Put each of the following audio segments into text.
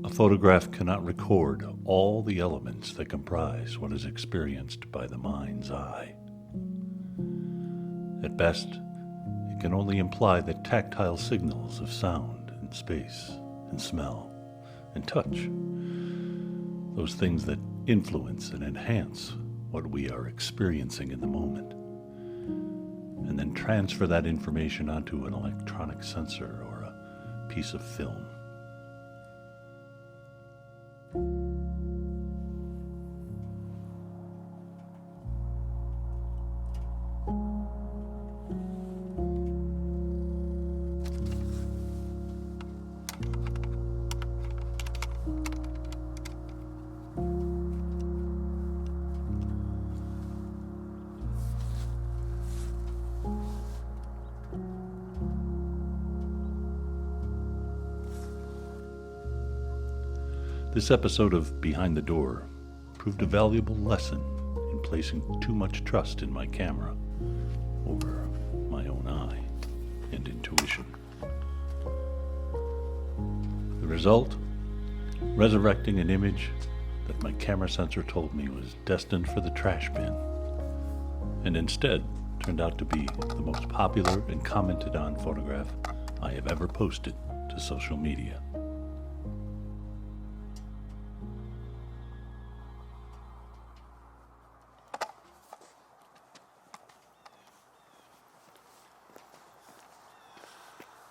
A photograph cannot record all the elements that comprise what is experienced by the mind's eye. At best, it can only imply the tactile signals of sound and space and smell and touch, those things that influence and enhance what we are experiencing in the moment, and then transfer that information onto an electronic sensor or a piece of film. This episode of Behind the Door proved a valuable lesson in placing too much trust in my camera over my own eye and intuition. The result? Resurrecting an image that my camera sensor told me was destined for the trash bin, and instead turned out to be the most popular and commented on photograph I have ever posted to social media.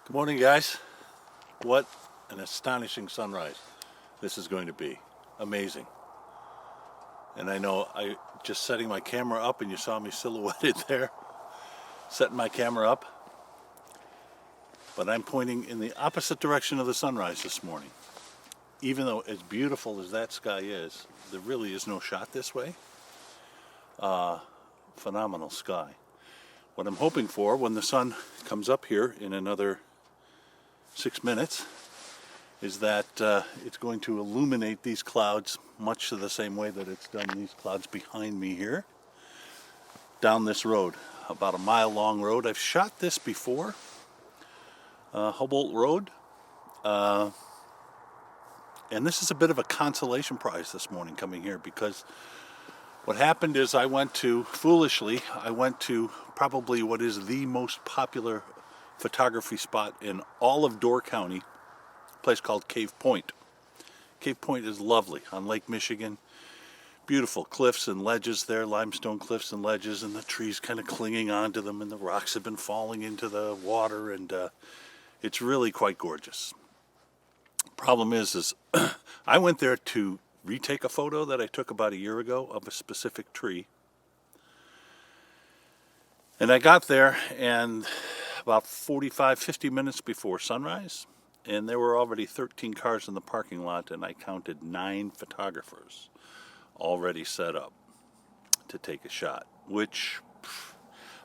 Good morning, guys. What an astonishing sunrise this is going to be. Amazing. And I know I just setting my camera up, and you saw me silhouetted there, setting my camera up. But I'm pointing in the opposite direction of the sunrise this morning. Even though as beautiful as that sky is, there really is no shot this way. Phenomenal sky. What I'm hoping for when the sun comes up here in another 6 minutes is that it's going to illuminate these clouds much to the same way that it's done these clouds behind me here down this road, about a mile long road. I've shot this before, Humboldt Road, and this is a bit of a consolation prize this morning coming here, because what happened is I went to probably what is the most popular photography spot in all of Door County, a place called Cave Point. Cave Point is lovely on Lake Michigan. Beautiful cliffs and ledges there, limestone cliffs and ledges, and the trees kind of clinging onto them, and the rocks have been falling into the water, and it's really quite gorgeous. Problem is I went there to retake a photo that I took about a year ago of a specific tree. And I got there, and about 50 minutes before sunrise, and there were already 13 cars in the parking lot, and I counted 9 photographers already set up to take a shot, which,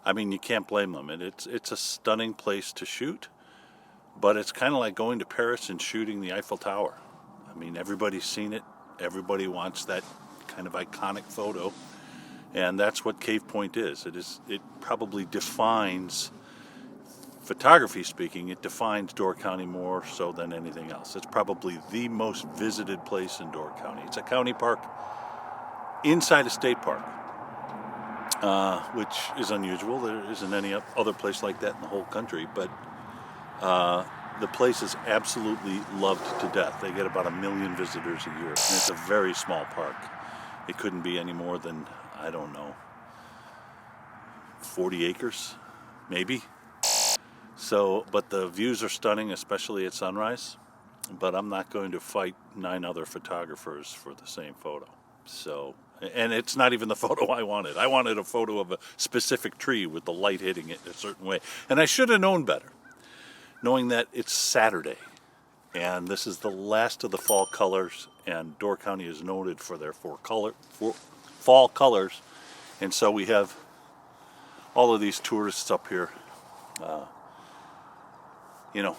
I mean, you can't blame them. And it's a stunning place to shoot, but it's kind of like going to Paris and shooting the Eiffel Tower. I mean, everybody's seen it. Everybody wants that kind of iconic photo, and that's what Cave Point is. It probably defines, photography speaking, it defines Door County more so than anything else. It's probably the most visited place in Door County. It's a county park inside a state park, which is unusual. There isn't any other place like that in the whole country, but the place is absolutely loved to death. They get about 1 million visitors a year, and it's a very small park. It couldn't be any more than, I don't know, 40 acres, maybe. So, but the views are stunning, especially at sunrise. But I'm not going to fight 9 other photographers for the same photo. So, and it's not even the photo I wanted. I wanted a photo of a specific tree with the light hitting it a certain way. And I should have known better, knowing that it's Saturday, and this is the last of the fall colors, and Door County is noted for their fall colors. And so we have all of these tourists up here,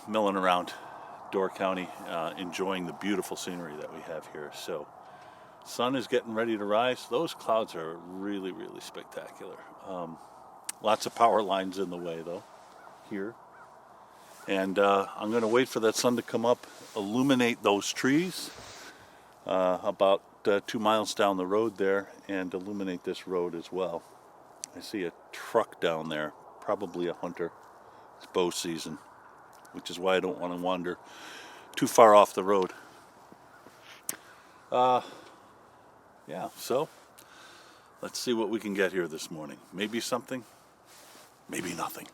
milling around Door County, enjoying the beautiful scenery that we have here. So, sun is getting ready to rise. Those clouds are really, really spectacular. Lots of power lines in the way, though, here. And I'm going to wait for that sun to come up, illuminate those trees about 2 miles down the road there, and illuminate this road as well. I see a truck down there, probably a hunter. It's bow season, which is why I don't want to wander too far off the road. Yeah, so let's see what we can get here this morning. Maybe something, maybe nothing.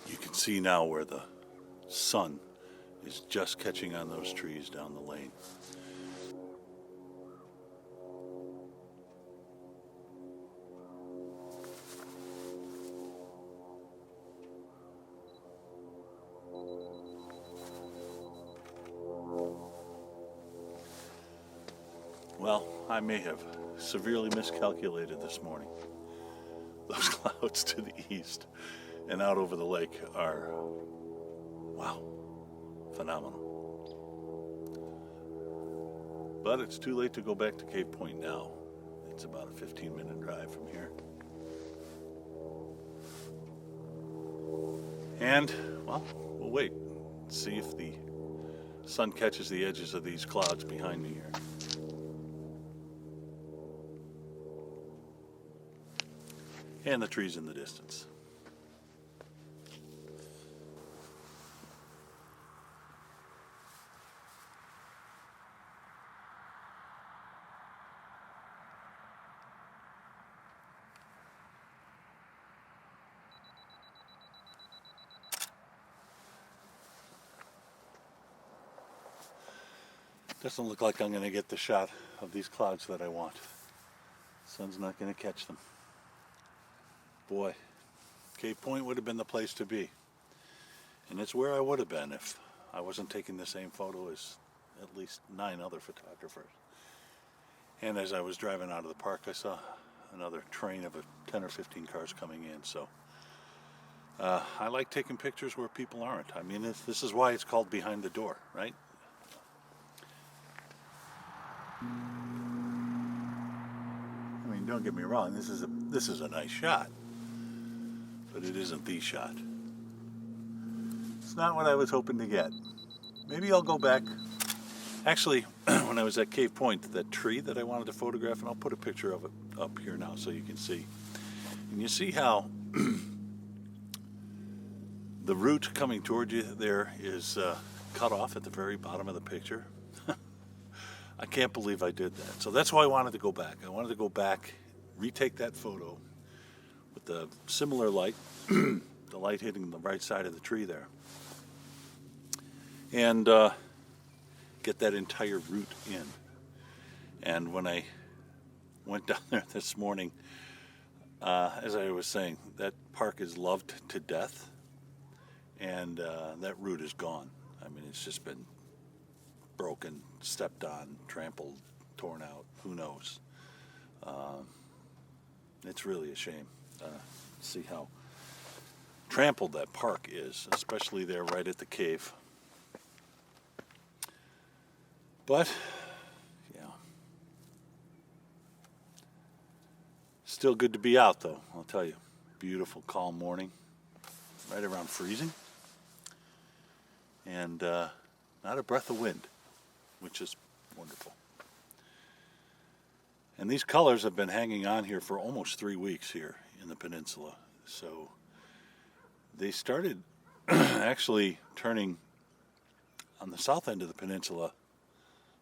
You can see now where the sun is just catching on those trees down the lane. Well, I may have severely miscalculated this morning. Those clouds to the east and out over the lake are, wow, phenomenal. But it's too late to go back to Cave Point now. It's about a 15-minute drive from here. And, well, we'll wait. See if the sun catches the edges of these clouds behind me here. And the trees in the distance. Doesn't look like I'm going to get the shot of these clouds that I want. Sun's not going to catch them. Boy, Cave Point would have been the place to be. And it's where I would have been if I wasn't taking the same photo as at least 9 other photographers. And as I was driving out of the park, I saw another train of 10 or 15 cars coming in. So I like taking pictures where people aren't. I mean, this is why it's called Behind the Door, right? I mean, don't get me wrong, this is a nice shot, but it isn't the shot. It's not what I was hoping to get. Maybe I'll go back. Actually, when I was at Cave Point, that tree that I wanted to photograph, and I'll put a picture of it up here now so you can see. And you see how the root coming toward you there is cut off at the very bottom of the picture. I can't believe I did that. So that's why I wanted to go back. I wanted to go back, retake that photo with the similar light, the light hitting the right side of the tree there, and get that entire root in. And when I went down there this morning, as I was saying, that park is loved to death, and that root is gone. I mean, it's just been broken, stepped on, trampled, torn out, who knows. It's really a shame. See how trampled that park is, especially there right at the cave. But, yeah. Still good to be out, though, I'll tell you. Beautiful, calm morning, right around freezing. And not a breath of wind, which is wonderful. And these colors have been hanging on here for almost 3 weeks here in the peninsula. So they started actually turning on the south end of the peninsula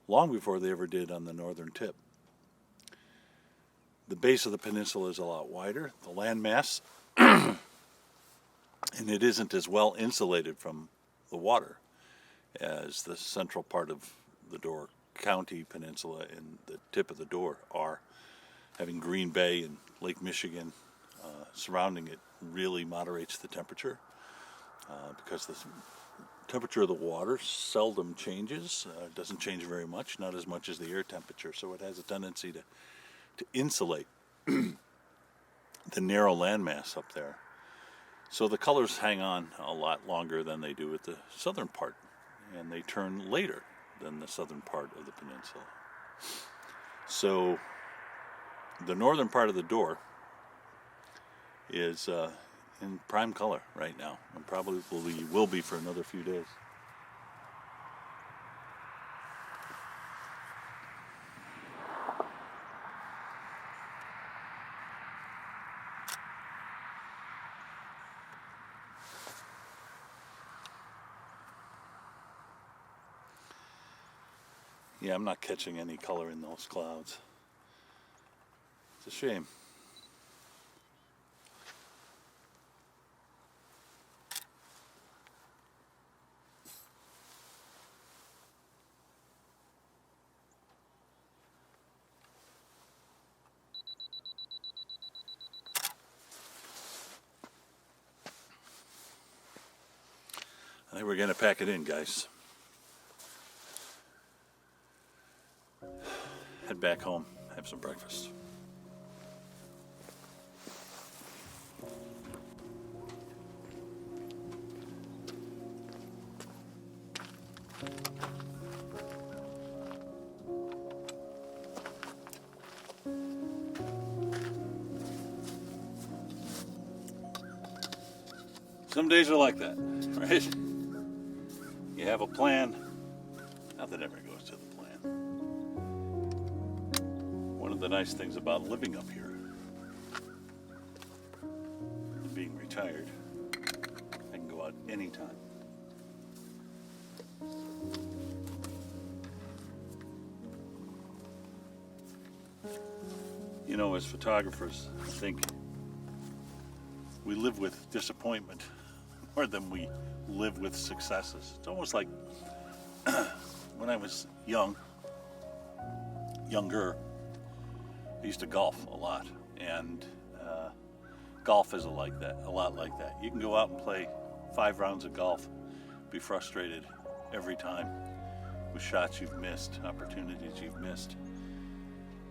long before they ever did on the northern tip. The base of the peninsula is a lot wider, the landmass, and it isn't as well insulated from the water as the central part of the Door County Peninsula and the tip of the Door are. having Green Bay and Lake Michigan surrounding it really moderates the temperature because the temperature of the water seldom changes. It doesn't change very much, not as much as the air temperature, so it has a tendency to insulate the narrow landmass up there. So the colors hang on a lot longer than they do at the southern part, and they turn later than the southern part of the peninsula. So the northern part of the door is in prime color right now, and probably will be for another few days. Yeah, I'm not catching any color in those clouds. It's a shame. I think we're going to pack it in, guys. Head back home, have some breakfast. Some days are like that, right? You have a plan, nothing ever goes to the plan. One of the nice things about living up here and being retired, I can go out anytime. You know, as photographers, I think we live with disappointment more than we live with successes. It's almost like when I was younger, I used to golf a lot, and golf is a lot like that. You can go out and play 5 rounds of golf, be frustrated every time with shots you've missed, opportunities you've missed,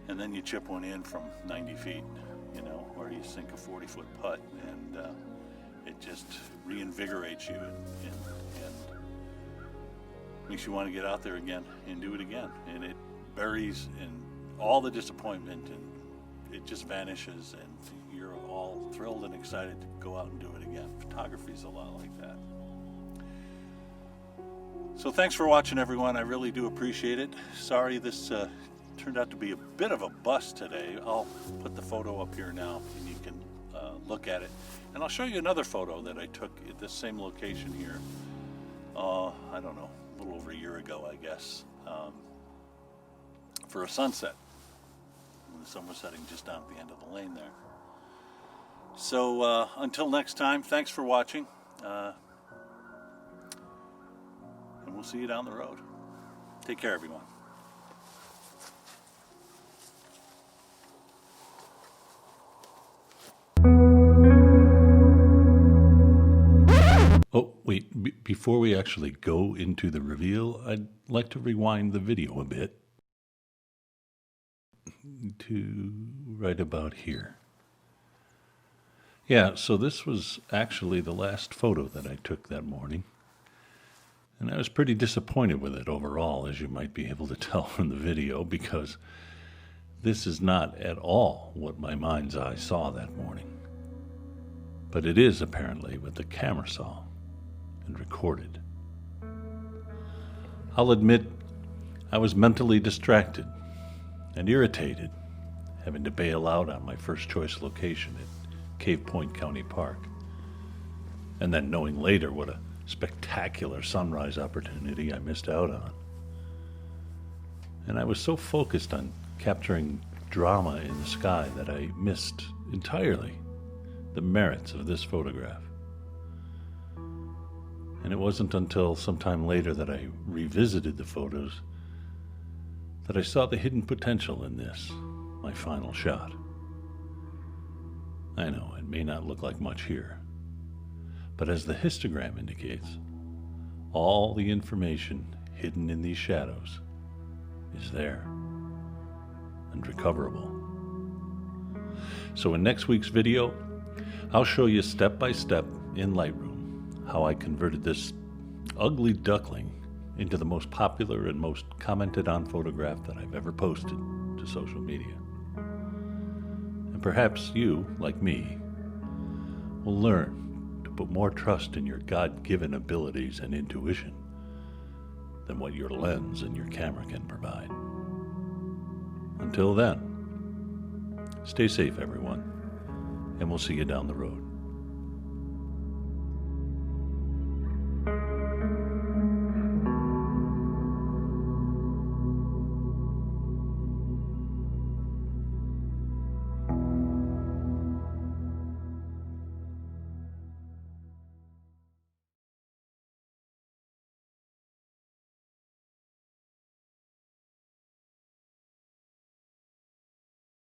and then you chip one in from 90 feet, you know, or you sink a 40-foot putt, and it just reinvigorates you and makes you want to get out there again and do it again. And it buries in all the disappointment, and it just vanishes, and you're all thrilled and excited to go out and do it again. Photography is a lot like that. So thanks for watching, everyone. I really do appreciate it. Sorry this turned out to be a bit of a bust today. I'll put the photo up here now, and you can look at it. And I'll show you another photo that I took at this same location here, I don't know, a little over a year ago, I guess, for a sunset. The sun was setting just down at the end of the lane there. So until next time, thanks for watching, and we'll see you down the road. Take care, everyone. Oh, wait, before we actually go into the reveal, I'd like to rewind the video a bit to right about here. Yeah, so this was actually the last photo that I took that morning, and I was pretty disappointed with it overall, as you might be able to tell from the video, because this is not at all what my mind's eye saw that morning. But it is apparently what the camera saw and recorded. I'll admit I was mentally distracted and irritated, having to bail out on my first choice location at Cave Point County Park, and then knowing later what a spectacular sunrise opportunity I missed out on. And I was so focused on capturing drama in the sky that I missed entirely the merits of this photograph. And it wasn't until sometime later that I revisited the photos that I saw the hidden potential in this, my final shot. I know it may not look like much here, but as the histogram indicates, all the information hidden in these shadows is there and recoverable. So in next week's video, I'll show you step by step in Lightroom how I converted this ugly duckling into the most popular and most commented on photograph that I've ever posted to social media. And perhaps you, like me, will learn to put more trust in your God-given abilities and intuition than what your lens and your camera can provide. Until then, stay safe, everyone, and we'll see you down the road.